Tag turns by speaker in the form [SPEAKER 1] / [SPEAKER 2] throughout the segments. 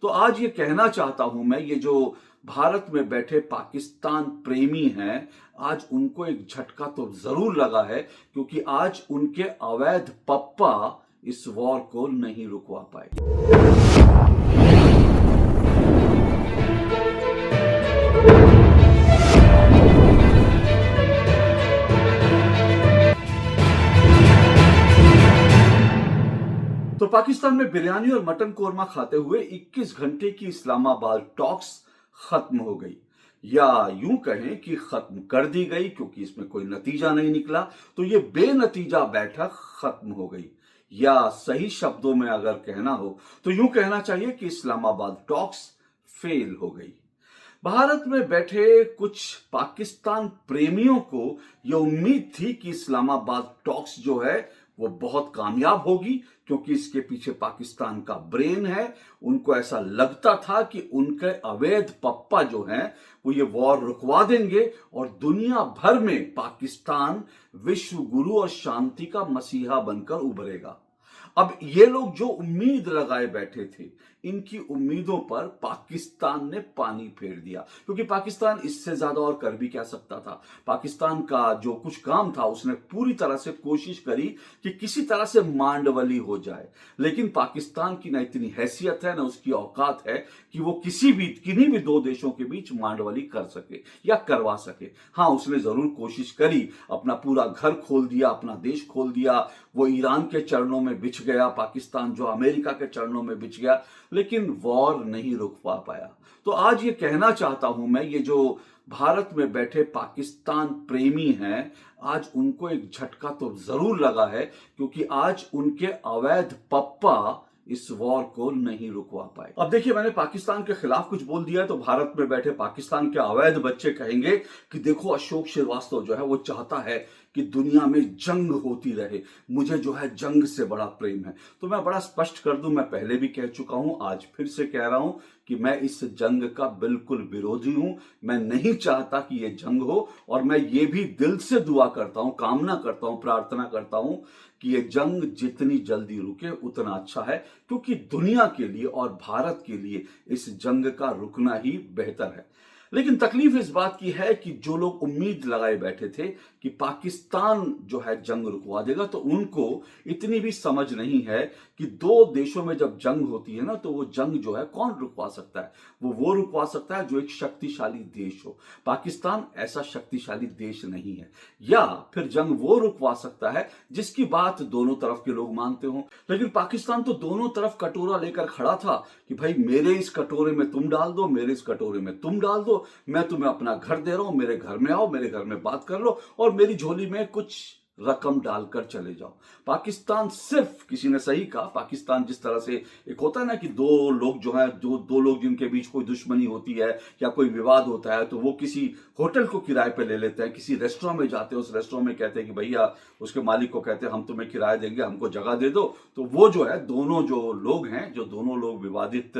[SPEAKER 1] तो आज ये कहना चाहता हूं मैं, ये जो भारत में बैठे पाकिस्तान प्रेमी हैं, आज उनको एक झटका तो जरूर लगा है, क्योंकि आज उनके अवैध पप्पा इस वॉर को नहीं रुकवा पाए। तो पाकिस्तान में बिरयानी और मटन कोरमा खाते हुए 21 घंटे की इस्लामाबाद टॉक्स खत्म हो गई, या यूं कहें कि खत्म कर दी गई, क्योंकि इसमें कोई नतीजा नहीं निकला। तो ये बेनतीजा बैठक खत्म हो गई, या सही शब्दों में अगर कहना हो तो यूं कहना चाहिए कि इस्लामाबाद टॉक्स फेल हो गई। भारत में बैठे कुछ पाकिस्तान प्रेमियों को यह उम्मीद थी कि इस्लामाबाद टॉक्स जो है वो बहुत कामयाब होगी, क्योंकि इसके पीछे पाकिस्तान का ब्रेन है। उनको ऐसा लगता था कि उनके अवैध पप्पा जो हैं वो ये वॉर रुकवा देंगे और दुनिया भर में पाकिस्तान विश्व गुरु और शांति का मसीहा बनकर उभरेगा। अब ये लोग जो उम्मीद लगाए बैठे थे, इनकी उम्मीदों पर पाकिस्तान ने पानी फेर दिया, क्योंकि पाकिस्तान इससे ज्यादा और कर भी क्या सकता था। पाकिस्तान का जो कुछ काम था उसने पूरी तरह से कोशिश करी कि किसी तरह से मांडवली हो जाए, लेकिन पाकिस्तान की ना इतनी हैसियत है, ना उसकी औकात है कि वो किन्हीं भी दो देशों के बीच मांडवली कर सके या करवा सके। हाँ, उसने जरूर कोशिश करी, अपना पूरा घर खोल दिया, अपना देश खोल दिया। वो ईरान के चरणों में बिछ गया, पाकिस्तान जो अमेरिका के चरणों में बिछ गया, लेकिन वॉर नहीं रुकवा पाया। तो आज ये कहना चाहता हूं मैं, ये जो भारत में बैठे पाकिस्तान प्रेमी हैं, आज उनको एक झटका तो जरूर लगा है, क्योंकि आज उनके अवैध पप्पा इस वॉर को नहीं रुकवा पाए। अब देखिए, मैंने पाकिस्तान के खिलाफ कुछ बोल दिया है तो भारत में बैठे पाकिस्तान के अवैध बच्चे कहेंगे कि देखो, अशोक श्रीवास्तव जो है वो चाहता है कि दुनिया में जंग होती रहे, मुझे जो है जंग से बड़ा प्रेम है। तो मैं बड़ा स्पष्ट कर दूं, मैं पहले भी कह चुका हूं, आज फिर से कह रहा हूं कि मैं इस जंग का बिल्कुल विरोधी हूं। मैं नहीं चाहता कि यह जंग हो, और मैं ये भी दिल से दुआ करता हूं, कामना करता हूं, प्रार्थना करता हूं कि यह जंग जितनी जल्दी रुके उतना अच्छा है, क्योंकि दुनिया के लिए और भारत के लिए इस जंग का रुकना ही बेहतर है। लेकिन तकलीफ इस बात की है कि जो लोग उम्मीद लगाए बैठे थे कि पाकिस्तान जो है जंग रुकवा देगा, तो उनको इतनी भी समझ नहीं है कि दो देशों में जब जंग होती है ना, तो वो जंग जो है कौन रुकवा सकता है? वो रुकवा सकता है जो एक शक्तिशाली देश हो। पाकिस्तान ऐसा शक्तिशाली देश नहीं है। या फिर जंग वो रुकवा सकता है जिसकी बात दोनों तरफ के लोग मानते हो। लेकिन पाकिस्तान तो दोनों तरफ कटोरा लेकर खड़ा था कि भाई, मेरे इस कटोरे में तुम डाल दो, मेरे इस कटोरे में तुम डाल दो, मैं तुम्हें अपना घर दे रहा हूं, मेरे घर में आओ, मेरे घर में बात कर लो, और मेरी झोली में कुछ रकम डालकर चले जाओ। पाकिस्तान सिर्फ, किसी ने सही कहा, पाकिस्तान जिस तरह से एक होता है ना कि दो लोग जो हैं, दो लोग जिनके बीच कोई दुश्मनी होती है या कोई विवाद होता है, तो वो किसी होटल को किराए पे ले लेते हैं, किसी रेस्टोरेंट में जाते हैं, उस रेस्टोरेंट में कहते हैं कि भैया, उसके मालिक को कहते हैं हम तुम्हें किराया देंगे, हमको जगह दे दो। तो वो जो है, दोनों जो लोग हैं, जो दोनों लोग विवादित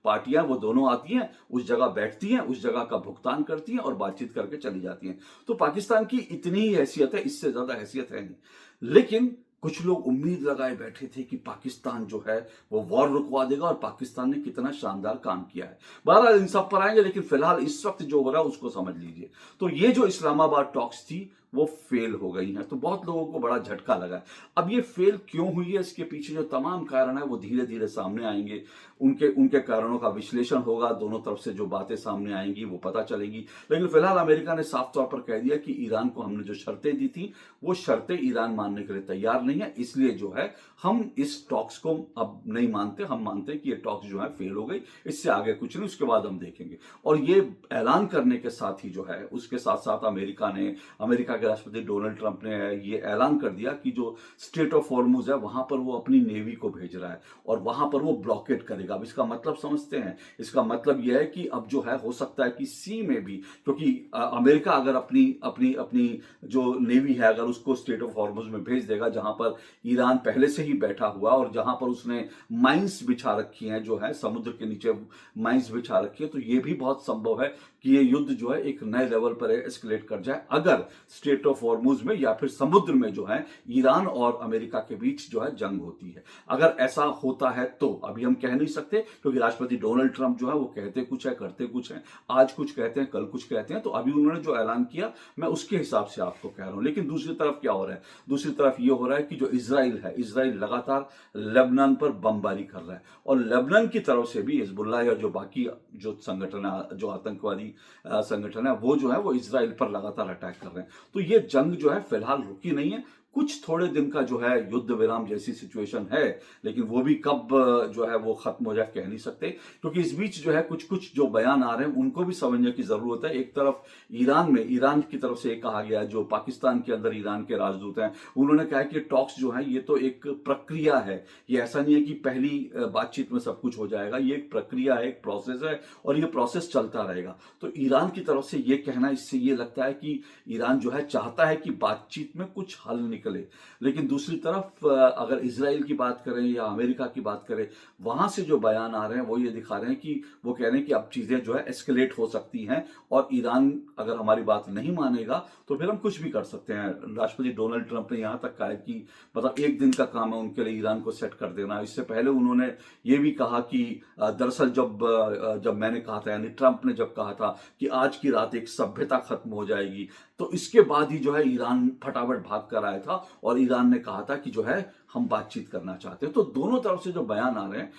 [SPEAKER 1] पार्टियां, वो दोनों आती हैं, उस जगह बैठती हैं, उस जगह का भुगतान करती हैं और बातचीत करके चली जाती हैं। तो पाकिस्तान की इतनी ही हैसियत है, इससे ज्यादा हैसियत है नहीं। लेकिन कुछ लोग उम्मीद लगाए बैठे थे कि पाकिस्तान जो है वो वॉर रुकवा देगा, और पाकिस्तान ने कितना शानदार काम किया है। बहरहाल इन सब पर आएंगे, लेकिन फिलहाल इस वक्त जो हो रहा है उसको समझ लीजिए। तो ये जो इस्लामाबाद टॉक्स थी वो फेल हो गई हैं, तो बहुत लोगों को बड़ा झटका लगा है। अब ये फेल क्यों हुई है, इसके पीछे जो तमाम कारण है वो धीरे धीरे सामने आएंगे। उनके उनके कारणों का विश्लेषण होगा, दोनों तरफ से जो बातें सामने आएंगी वो पता चलेगी। लेकिन फिलहाल अमेरिका ने साफ तौर पर कह दिया कि ईरान को हमने जो शर्तें दी थी, वो शर्तें ईरान मानने के लिए तैयार नहीं है, इसलिए जो है हम इस टॉक्स को अब नहीं मानते। हम मानते हैं कि ये टॉक्स जो है फेल हो गई, इससे आगे कुछ नहीं, उसके बाद हम देखेंगे। और ये ऐलान करने के साथ ही जो है, उसके साथ साथ अमेरिका के राष्ट्रपति डोनाल्ड ट्रंप ने ये ऐलान कर दिया कि जो स्ट्रेट ऑफ हॉर्मुज है, वहां पर वो अपनी नेवी को भेज रहा है और वहां पर वो ब्लॉकेट करेगा। अब इसका मतलब समझते हैं, इसका मतलब यह है कि अब जो है, हो सकता है कि सी में भी, क्योंकि अमेरिका अगर अपनी अपनी अपनी जो नेवी है, अगर उसको स्ट्रेट ऑफ हॉर्मुज में भेज देगा, जहां पर ईरान पहले से ही बैठा हुआ और जहां पर उसने माइंस बिछा रखी हैं, जो है समुद्र के नीचे माइंस बिछा रखी है, तो यह भी बहुत संभव है कि ये युद्ध जो है एक नए लेवल पर एस्केलेट कर जाए, अगर स्ट्रेट ऑफ हॉर्मुज में या फिर समुद्र में जो है ईरान और अमेरिका के बीच जो है जंग होती है। अगर ऐसा होता है तो अभी हम कह नहीं सकते, क्योंकि राष्ट्रपति डोनाल्ड ट्रंप जो है वो कहते कुछ है करते कुछ है, आज कुछ कहते हैं कल कुछ कहते हैं। तो अभी उन्होंने जो ऐलान किया मैं उसके हिसाब से आपको कह रहा हूं। लेकिन दूसरी तरफ क्या हो रहा है, दूसरी तरफ ये हो रहा है कि जो इजराइल है, इजराइल लगातार लेबनान पर बमबारी कर रहा है और लेबनान की तरफ से भी हिजबुल्लाह या जो बाकी जो संगठन है, जो आतंकवादी संगठन है, वो जो है वो इजराइल पर लगातार अटैक कर रहे हैं। तो ये जंग जो है फिलहाल रुकी नहीं है, कुछ थोड़े दिन का जो है युद्ध विराम जैसी सिचुएशन है, लेकिन वो भी कब जो है वो खत्म हो जाए कह नहीं सकते, क्योंकि इस बीच जो है कुछ कुछ जो बयान आ रहे हैं उनको भी समझने की जरूरत है। एक तरफ ईरान की तरफ से कहा गया, जो पाकिस्तान के अंदर ईरान के राजदूत हैं उन्होंने कहा कि टॉक्स जो है ये तो एक प्रक्रिया है, ये ऐसा नहीं है कि पहली बातचीत में सब कुछ हो जाएगा, ये एक प्रक्रिया है, एक प्रोसेस है और ये प्रोसेस चलता रहेगा। तो ईरान की तरफ से ये कहना, इससे ये लगता है कि ईरान जो है चाहता है कि बातचीत में कुछ हल निकले। लेकिन दूसरी तरफ अगर इजराइल की बात करें या अमेरिका की बात करें, वहां से जो बयान आ रहे हैं वो ये दिखा रहे हैं कि वो कह रहे हैं कि अब चीजें जो है एस्केलेट हो सकती हैं और ईरान अगर हमारी बात नहीं मानेगा तो फिर हम कुछ भी कर सकते हैं। राष्ट्रपति डोनाल्ड ट्रंप ने यहां तक कहा है कि मतलब एक दिन का काम है उनके लिए ईरान को सेट कर देना। इससे पहले उन्होंने ये भी कहा कि दरअसल जब मैंने कहा था, यानी ट्रंप ने जब कहा था कि आज की रात एक सभ्यता खत्म हो जाएगी, तो इसके बाद ही जो है ईरान फटाफट भाग कर आया था और ईरान ने कहा था कि जो है हम बातचीत करना चाहते हैं। तो दोनों तरफ से जो बयान आ रहे हैं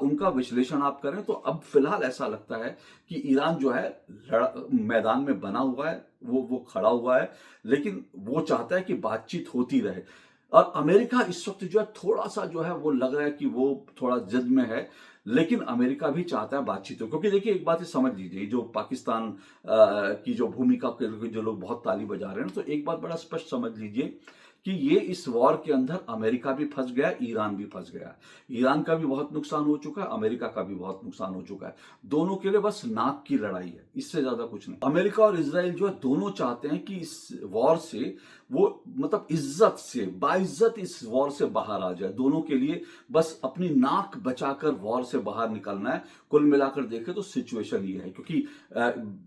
[SPEAKER 1] उनका विश्लेषण आप करें तो अब फिलहाल ऐसा लगता है कि ईरान जो है मैदान में बना हुआ है, वो खड़ा हुआ है, लेकिन वो चाहता है कि बातचीत होती रहे। और अमेरिका इस वक्त जो है थोड़ा सा जो है वो लग रहा है कि वो थोड़ा जिद में है, लेकिन अमेरिका भी चाहता है बातचीत हो। क्योंकि देखिए एक बात ये समझ लीजिए, जो पाकिस्तान की जो भूमिका के जो लोग बहुत ताली बजा रहे हैं, तो एक बात बड़ा स्पष्ट समझ लीजिए कि ये इस वॉर के अंदर अमेरिका भी फंस गया, ईरान भी फंस गया। ईरान का भी बहुत नुकसान हो चुका है, अमेरिका का भी बहुत नुकसान हो चुका है। दोनों के लिए बस नाक की लड़ाई है, इससे ज्यादा कुछ नहीं। अमेरिका और इजराइल जो है दोनों चाहते हैं कि इस वॉर से वो मतलब इज्जत से, बाइज्जत इस वॉर से बाहर आ जाए। दोनों के लिए बस अपनी नाक बचाकर वॉर से बाहर निकलना है। कुल मिलाकर देखें तो सिचुएशन ये है, क्योंकि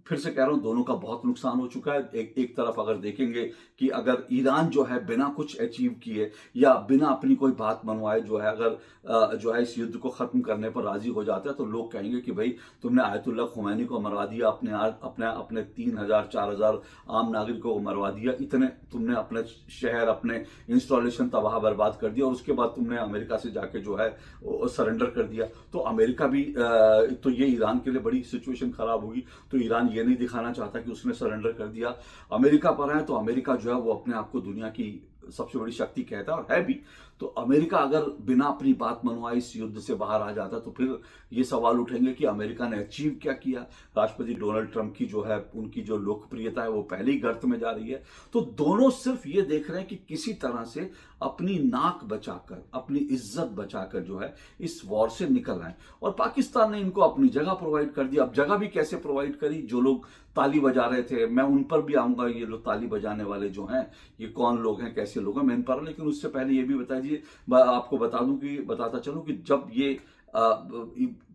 [SPEAKER 1] फिर से कह रहा हूं दोनों का बहुत नुकसान हो चुका है। एक तरफ अगर देखेंगे कि अगर ईरान जो है बिना कुछ अचीव किए या बिना अपनी कोई बात मनवाए जो है अगर जो है इस युद्ध को खत्म करने पर राजी हो जाता है, तो लोग कहेंगे कि भाई तुमने आयतुल्लाह खुमैनी को मरवा दिया, अपने 3000 4000 आम नागरिकों को मरवा दिया, इतने तुमने अपने शहर, अपने इंस्टॉलेशन तबाह बर्बाद कर दिया और उसके बाद तुमने अमेरिका से जाके जो है सरेंडर कर दिया। तो अमेरिका भी तो ये ईरान के लिए बड़ी सिचुएशन खराब होगी। तो ईरान ये नहीं दिखाना चाहता कि उसने सरेंडर कर दिया। अमेरिका पर है तो अमेरिका जो है वो अपने आप को दुनिया की सबसे बड़ी शक्ति कहता है और है भी। तो अमेरिका अगर बिना अपनी बात मनवाए इस युद्ध से बाहर आ जाता तो फिर ये सवाल उठेंगे कि अमेरिका ने अचीव क्या किया। राष्ट्रपति डोनाल्ड ट्रंप की जो है उनकी जो लोकप्रियता है वो पहले ही गर्त में जा रही है। तो दोनों सिर्फ ये देख रहे हैं कि किसी तरह से अपनी नाक बचाकर, अपनी इज्जत बचाकर जो है इस वॉर से निकल आए। और पाकिस्तान ने इनको अपनी जगह प्रोवाइड कर दी। अब जगह भी कैसे प्रोवाइड करी, जो लोग ताली बजा रहे थे, मैं उन पर भी आऊंगा, ये लोग ताली बजाने वाले जो हैं ये कौन लोग हैं, कैसे लोग हैं, मैं इन पर, लेकिन उससे पहले ये भी बता दीजिए, आपको बताता चलूं कि जब ये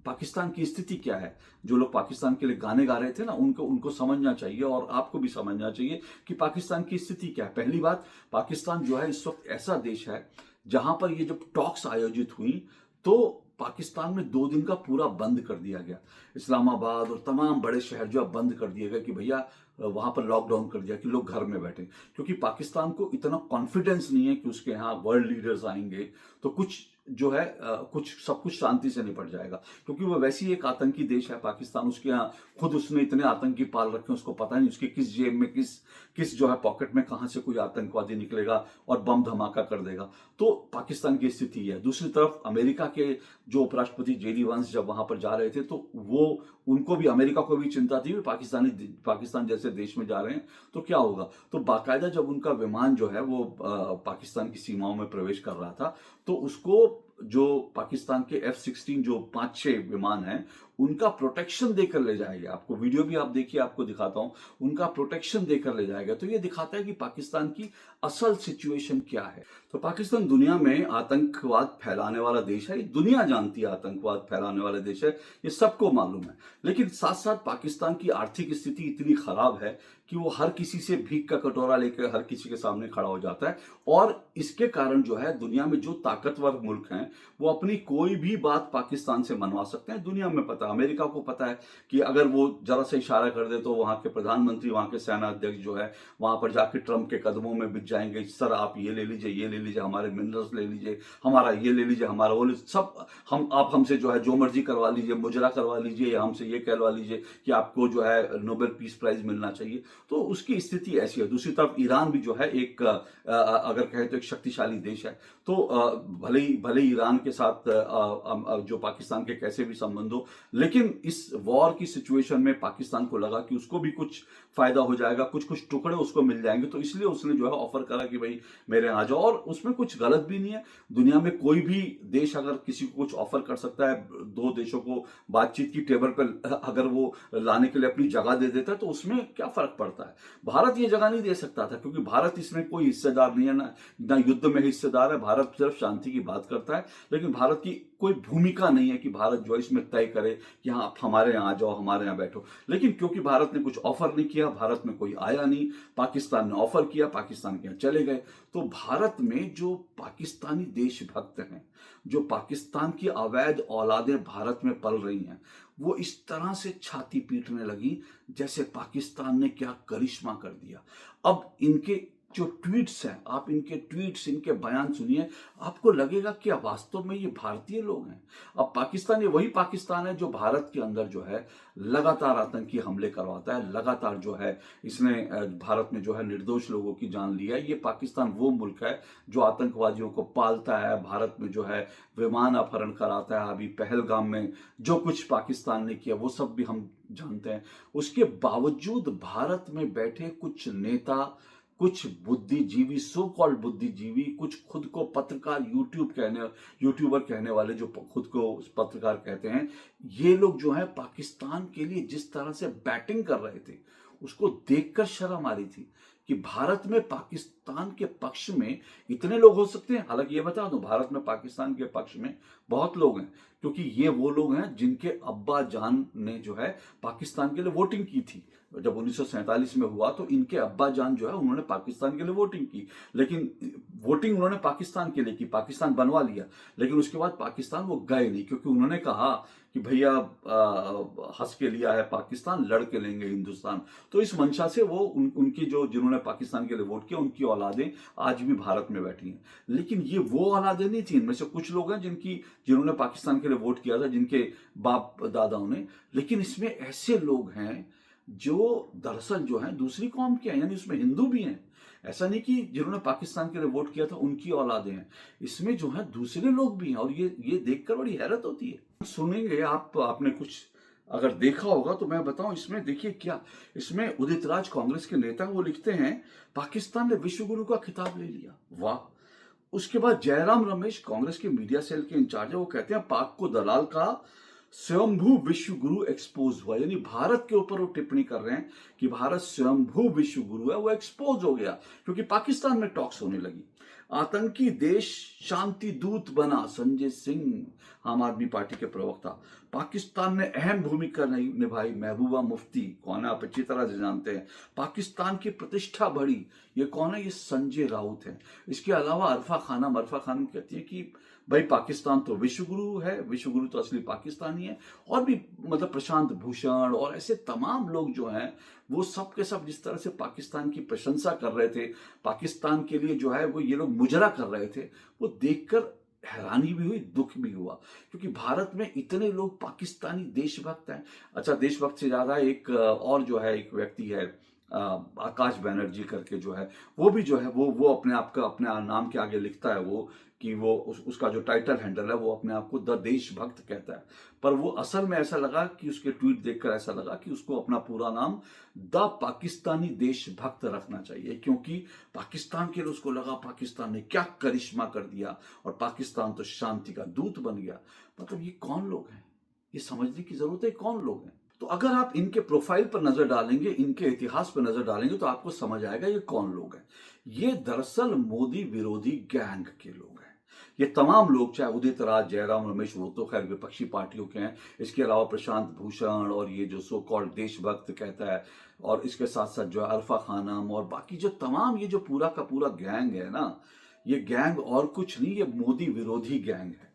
[SPEAKER 1] पाकिस्तान की स्थिति क्या है, जो लोग पाकिस्तान के लिए गाने गा रहे थे ना, उनको समझना चाहिए और आपको भी समझना चाहिए कि पाकिस्तान की स्थिति क्या है। पहली बात, पाकिस्तान जो है इस वक्त ऐसा देश है जहां पर ये जब टॉक्स आयोजित हुई तो पाकिस्तान में 2 दिन का पूरा बंद कर दिया गया। इस्लामाबाद और तमाम बड़े शहर जो है बंद कर दिए गए कि भैया वहां पर लॉकडाउन कर दिया कि लोग घर में बैठे, क्योंकि पाकिस्तान को इतना कॉन्फिडेंस नहीं है कि उसके यहाँ वर्ल्ड लीडर्स आएंगे तो कुछ जो है सब कुछ शांति से निपट जाएगा, क्योंकि वो वैसे ही एक आतंकी देश है पाकिस्तान। उसके यहाँ खुद उसने इतने आतंकी पाल रखे हैं, उसको पता नहीं उसके किस जेब में किस जो है पॉकेट में कहां से कोई आतंकवादी निकलेगा और बम धमाका कर देगा। तो पाकिस्तान की स्थिति है। दूसरी तरफ अमेरिका के जो उपराष्ट्रपति जेडी वांस जब वहां पर जा रहे थे तो उनको भी, अमेरिका को भी चिंता थी पाकिस्तान जैसे देश में जा रहे हैं तो क्या होगा। तो बाकायदा जब उनका विमान जो है वो पाकिस्तान की सीमाओं में प्रवेश कर रहा था तो उसको जो पाकिस्तान के F-16 जो 5-6 विमान हैं उनका प्रोटेक्शन देकर ले जाएगा। आपको वीडियो भी आप देखिए, आपको दिखाता हूं, उनका प्रोटेक्शन देकर ले जाएगा। तो ये दिखाता है कि पाकिस्तान की असल सिचुएशन क्या है। तो पाकिस्तान दुनिया में आतंकवाद फैलाने वाला देश है, ये दुनिया जानती है आतंकवाद फैलाने वाला देश है, ये सबको मालूम है। लेकिन साथ साथ पाकिस्तान की आर्थिक स्थिति इतनी खराब है कि वो हर किसी से भीख का कटोरा लेकर हर किसी के सामने खड़ा हो जाता है। और इसके कारण जो है दुनिया में जो ताकतवर मुल्क हैं वो अपनी कोई भी बात पाकिस्तान से मनवा सकते हैं। दुनिया में पता है, अमेरिका को पता है कि अगर वो जरा सा इशारा कर दे तो वहां के प्रधानमंत्री, वहां के सेना अध्यक्ष जो है वहां पर जाके ट्रंप के कदमों में बिक जाएंगे। सर आप ये ले लीजिए, ये ले लीजिए, हमारे मिनरल्स ले लीजिए, हमारा ये ले लीजिए, हमारा वो सब हम आप हमसे जो है जो मर्जी करवा लीजिए, मुजरा करवा लीजिए, या हमसे ये कहलवा लीजिए कि आपको जो है नोबेल पीस प्राइज मिलना चाहिए। तो उसकी स्थिति ऐसी है। दूसरी तरफ ईरान भी जो है एक अगर कहे तो एक शक्तिशाली देश है। तो भले ही ईरान के साथ जो पाकिस्तान के कैसे भी संबंध हो, लेकिन इस वॉर की सिचुएशन में पाकिस्तान को लगा कि उसको भी कुछ फायदा हो जाएगा, कुछ कुछ टुकड़े उसको मिल जाएंगे, तो इसलिए उसने जो है ऑफर करा कि भाई मेरे यहाँ आ जाओ। और उसमें कुछ गलत भी नहीं है। दुनिया में कोई भी देश अगर किसी को कुछ ऑफर कर सकता है, दो देशों को बातचीत की टेबल पर अगर वो लाने के लिए अपनी जगह दे देता है, तो उसमें क्या फर्क पड़ता है। भारत ये जगह नहीं दे सकता था क्योंकि भारत इसमें कोई हिस्सेदार नहीं है, ना युद्ध में हिस्सेदार है। भारत सिर्फ शांति की बात करता है, लेकिन भारत की कोई भूमिका नहीं है कि भारत जो है इसमें तय करे कि हाँ आप हमारे यहाँ आ जाओ, हमारे यहाँ बैठो। लेकिन क्योंकि भारत ने कुछ ऑफर नहीं किया, भारत में कोई आया नहीं, पाकिस्तान ने ऑफर किया, पाकिस्तान के यहाँ चले गए। तो भारत में जो पाकिस्तानी देशभक्त हैं, जो पाकिस्तान की अवैध औलादें भारत में पल रही हैं, वो इस तरह से छाती पीटने लगी जैसे पाकिस्तान ने क्या करिश्मा कर दिया। अब इनके जो ट्वीट्स हैं, आप इनके ट्वीट्स, इनके बयान सुनिए, आपको लगेगा कि वास्तव में ये भारतीय लोग हैं। अब पाकिस्तान, ये वही पाकिस्तान है जो भारत के अंदर जो है लगातार आतंकी हमले करवाता है, लगातार जो है इसने भारत में जो है निर्दोष लोगों की जान ली है। ये पाकिस्तान वो मुल्क है जो आतंकवादियों को पालता है, भारत में जो है विमान अपहरण कराता है। अभी पहलगाम में जो कुछ पाकिस्तान ने किया वो सब भी हम जानते हैं। उसके बावजूद भारत में बैठे कुछ नेता, कुछ बुद्धिजीवी, सो कॉल्ड बुद्धिजीवी, कुछ खुद को पत्रकार, यूट्यूबर कहने वाले जो खुद को पत्रकार कहते हैं, ये लोग जो है पाकिस्तान के लिए जिस तरह से बैटिंग कर रहे थे उसको देखकर शर्म आ रही थी कि भारत में पाकिस्तान के पक्ष में इतने लोग हो सकते हैं। हालांकि ये बता दूं, भारत में पाकिस्तान के पक्ष में बहुत लोग हैं, क्योंकि ये वो लोग हैं जिनके अब्बा जान ने जो है पाकिस्तान के लिए वोटिंग की थी। जब 1947 में हुआ तो इनके अब्बा जान जो है उन्होंने पाकिस्तान के लिए वोटिंग की, लेकिन वोटिंग उन्होंने पाकिस्तान के लिए की, पाकिस्तान बनवा लिया। लेकिन उसके बाद पाकिस्तान वो गए नहीं, क्योंकि उन्होंने कहा कि भैया हंस के लिया है पाकिस्तान, लड़ के लेंगे हिंदुस्तान। तो इस मंशा से वो उनकी जो जिन्होंने पाकिस्तान के लिए वोट किया, उनकी औलादें आज भी भारत में बैठी हैं। लेकिन ये वो औलादें नहीं थी। इनमें से कुछ लोग हैं जिन्होंने पाकिस्तान के लिए वोट किया था, जिनके बाप दादाओं ने। लेकिन इसमें ऐसे लोग हैं जो दरअसल जो है दूसरी कौम के हैं, यानी उसमें हिंदू भी हैं। ऐसा नहीं कि जिन्होंने पाकिस्तान के लिए वोट किया था उनकी औलादें हैं, इसमें जो है दूसरे लोग भी हैं। और ये देखकर बड़ी हैरत होती है। सुनेंगे आपने कुछ अगर देखा होगा तो मैं बताऊं। इसमें देखिए क्या, इसमें उदित राज कांग्रेस के नेता, वो लिखते हैं पाकिस्तान ने विश्व गुरु का खिताब ले लिया, वाह। उसके बाद जयराम रमेश कांग्रेस के मीडिया सेल के इंचार्ज है, वो कहते हैं पाक को दलाल का स्वयंभू विश्व गुरु एक्सपोज हुआ। यानी भारत के ऊपर वो टिप्पणी कर रहे हैं कि भारत स्वयंभू विश्व गुरु है, वो एक्सपोज हो गया क्योंकि पाकिस्तान में टॉक्स होने लगी। आतंकी देश शांति दूत बना संजय सिंह, आम आदमी पार्टी के प्रवक्ता। पाकिस्तान ने अहम भूमिका निभाई, महबूबा मुफ्ती, कौन है आप अच्छी तरह से जानते हैं। पाकिस्तान की प्रतिष्ठा बढ़ी, ये कौन है, ये संजय राउत है। इसके अलावा अरफा खानम कहती है कि भाई पाकिस्तान तो विश्व गुरु है, विश्व गुरु तो असली पाकिस्तानी है। और भी मतलब प्रशांत भूषण और ऐसे तमाम लोग जो हैं वो सब के सब जिस तरह से पाकिस्तान की प्रशंसा कर रहे थे, पाकिस्तान के लिए जो है वो ये लोग मुजरा कर रहे थे, वो देखकर हैरानी भी हुई, दुख भी हुआ, क्योंकि भारत में इतने लोग पाकिस्तानी देशभक्त हैं। अच्छा, देशभक्त से ज्यादा एक और जो है एक व्यक्ति है आकाश बनर्जी करके, जो है वो भी जो है वो अपने आप का अपने नाम के आगे लिखता है वो कि वो उसका जो टाइटल हैंडल है वो अपने आप को द देशभक्त कहता है। पर वो असल में ऐसा लगा कि उसके ट्वीट देखकर ऐसा लगा कि उसको अपना पूरा नाम द पाकिस्तानी देशभक्त रखना चाहिए, क्योंकि पाकिस्तान के लिए उसको लगा पाकिस्तान ने क्या करिश्मा कर दिया और पाकिस्तान तो शांति का दूत बन गया। मतलब ये कौन लोग हैं, ये समझने की जरूरत है, कौन लोग हैं। तो अगर आप इनके प्रोफाइल पर नजर डालेंगे, इनके इतिहास पर नजर डालेंगे, तो आपको समझ आएगा ये कौन लोग हैं। ये दरअसल मोदी विरोधी गैंग के लोग हैं। ये तमाम लोग, चाहे उदित राज, जयराम रमेश, वो तो खैर विपक्षी पार्टियों के हैं, इसके अलावा प्रशांत भूषण और ये जो सो कॉल्ड देशभक्त कहता है, और इसके साथ साथ जो है अरफा खानम और बाकी जो तमाम ये जो पूरा का पूरा गैंग है ना, ये गैंग और कुछ नहीं, ये मोदी विरोधी गैंग है।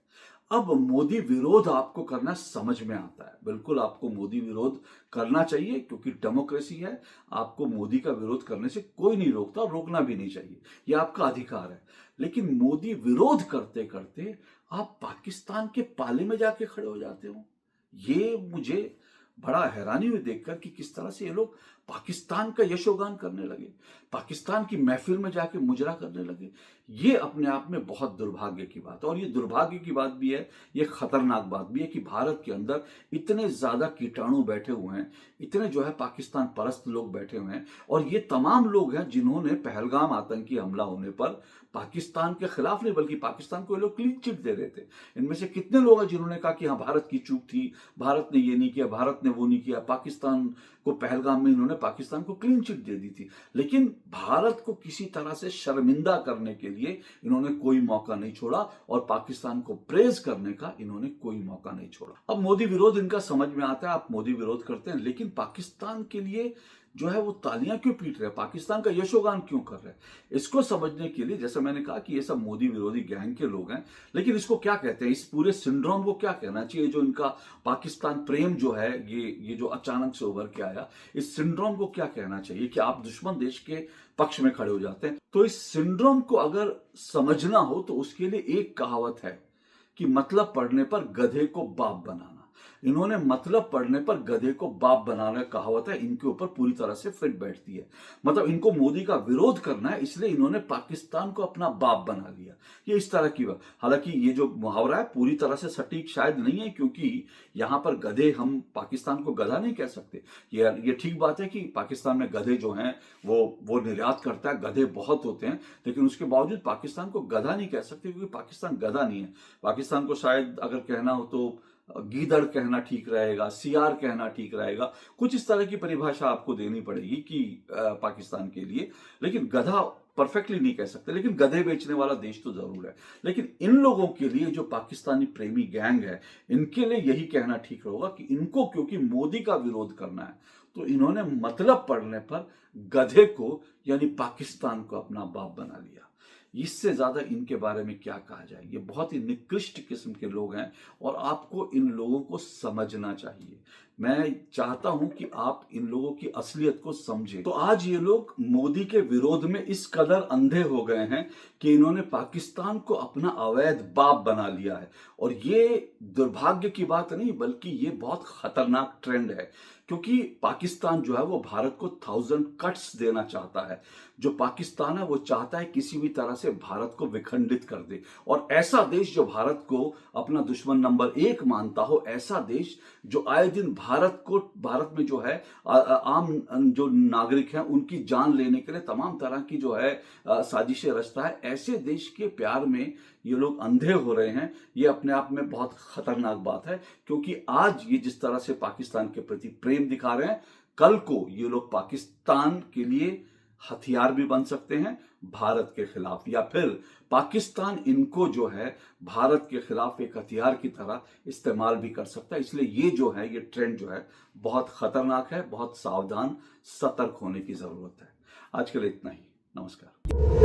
[SPEAKER 1] अब मोदी विरोध आपको करना समझ में आता है, बिल्कुल आपको मोदी विरोध करना चाहिए, क्योंकि डेमोक्रेसी है। आपको मोदी का विरोध करने से कोई नहीं रोकता, और रोकना भी नहीं चाहिए, यह आपका अधिकार है। लेकिन मोदी विरोध करते करते आप पाकिस्तान के पाले में जाके खड़े हो जाते हो। ये मुझे बड़ा हैरानी हुई देखकर कि किस तरह से ये लोग पाकिस्तान का यशोगान करने लगे, पाकिस्तान की महफिल में जाके मुजरा करने लगे। ये अपने आप में बहुत दुर्भाग्य की बात है, और ये दुर्भाग्य की बात भी है, ये खतरनाक बात भी है कि भारत के अंदर इतने ज्यादा कीटाणु बैठे हुए हैं, इतने जो है पाकिस्तान परस्त लोग बैठे हुए हैं, और ये तमाम लोग हैं जिन्होंने पहलगाम आतंकी हमला होने पर पाकिस्तान के खिलाफ नहीं, बल्कि पाकिस्तान को ये लोग क्लीन चिट दे रहे थे। इनमें से कितने लोग हैं जिन्होंने कहा कि हाँ भारत की चूक थी, भारत ने ये नहीं किया, भारत ने वो नहीं किया, पाकिस्तान को पहलगाम में इन्होंने पाकिस्तान को क्लीन चिट दे दी थी। लेकिन भारत को किसी तरह से शर्मिंदा करने के लिए इन्होंने कोई मौका नहीं छोड़ा, और पाकिस्तान को प्रेज करने का इन्होंने कोई मौका नहीं छोड़ा। अब मोदी विरोध इनका समझ में आता है, आप मोदी विरोध करते हैं, लेकिन पाकिस्तान के लिए जो है वो तालियां क्यों पीट रहे हैं, पाकिस्तान का यशोगान क्यों कर रहे हैं, इसको समझने के लिए, जैसे मैंने कहा कि ये सब मोदी विरोधी गैंग के लोग हैं। लेकिन इसको क्या कहते हैं, इस पूरे सिंड्रोम को क्या कहना चाहिए, जो इनका पाकिस्तान प्रेम जो है, ये जो अचानक से उभर के आया, इस सिंड्रोम को क्या कहना चाहिए कि आप दुश्मन देश के पक्ष में खड़े हो जाते हैं। तो इस सिंड्रोम को अगर समझना हो तो उसके लिए एक कहावत है कि मतलब पड़ने पर गधे को बाप बनाना। इन्होंने मतलब पड़ने पर गधे को बाप बनाना कहावत है, इनके ऊपर पूरी तरह से फिट बैठती है। मतलब इनको मोदी का विरोध करना है, इसलिए इन्होंने पाकिस्तान को अपना बाप बना लिया। ये इस तरह की बात, हालांकि ये जो मुहावरा है पूरी तरह से सटीक शायद नहीं है, क्योंकि यहां पर गधे, हम पाकिस्तान को गधा नहीं कह सकते। ये ठीक बात है कि पाकिस्तान में गधे जो हैं वो निर्यात करता है, गधे बहुत होते हैं, लेकिन उसके बावजूद पाकिस्तान को गधा नहीं कह सकते, क्योंकि पाकिस्तान गधा नहीं है। पाकिस्तान को शायद अगर कहना हो तो गीदड़ कहना ठीक रहेगा, सियार कहना ठीक रहेगा, कुछ इस तरह की परिभाषा आपको देनी पड़ेगी कि पाकिस्तान के लिए। लेकिन गधा परफेक्टली नहीं कह सकते, लेकिन गधे बेचने वाला देश तो जरूर है। लेकिन इन लोगों के लिए, जो पाकिस्तानी प्रेमी गैंग है, इनके लिए यही कहना ठीक होगा कि इनको क्योंकि मोदी का विरोध करना है, तो इन्होंने मतलब पड़ने पर गधे को यानी पाकिस्तान को अपना बाप बना लिया। इससे ज्यादा इनके बारे में क्या कहा जाए। ये बहुत ही निकृष्ट किस्म के लोग हैं, और आपको इन लोगों को समझना चाहिए। मैं चाहता हूं कि आप इन लोगों की असलियत को समझें। तो आज ये लोग मोदी के विरोध में इस कदर अंधे हो गए हैं कि इन्होंने पाकिस्तान को अपना अवैध बाप बना लिया है। और ये दुर्भाग्य की बात नहीं, बल्कि ये बहुत खतरनाक ट्रेंड है, क्योंकि पाकिस्तान जो है वो भारत को 1000 कट्स देना चाहता है। जो पाकिस्तान है वो चाहता है किसी भी तरह से भारत को विखंडित कर दे, और ऐसा देश जो भारत को अपना दुश्मन नंबर 1 मानता हो, ऐसा देश जो आए दिन भारत में जो है आम जो नागरिक हैं उनकी जान लेने के लिए तमाम तरह की जो है साजिशें रचता है, ऐसे देश के प्यार में ये लोग अंधे हो रहे हैं। ये अपने आप में बहुत खतरनाक बात है, क्योंकि आज ये जिस तरह से पाकिस्तान के प्रति प्रेम दिखा रहे हैं, कल को ये लोग पाकिस्तान के लिए हथियार भी बन सकते हैं भारत के खिलाफ, या फिर पाकिस्तान इनको जो है भारत के खिलाफ एक हथियार की तरह इस्तेमाल भी कर सकता है। इसलिए ये जो है, ये ट्रेंड जो है बहुत खतरनाक है, बहुत सावधान सतर्क होने की जरूरत है। आज के लिए इतना ही। नमस्कार।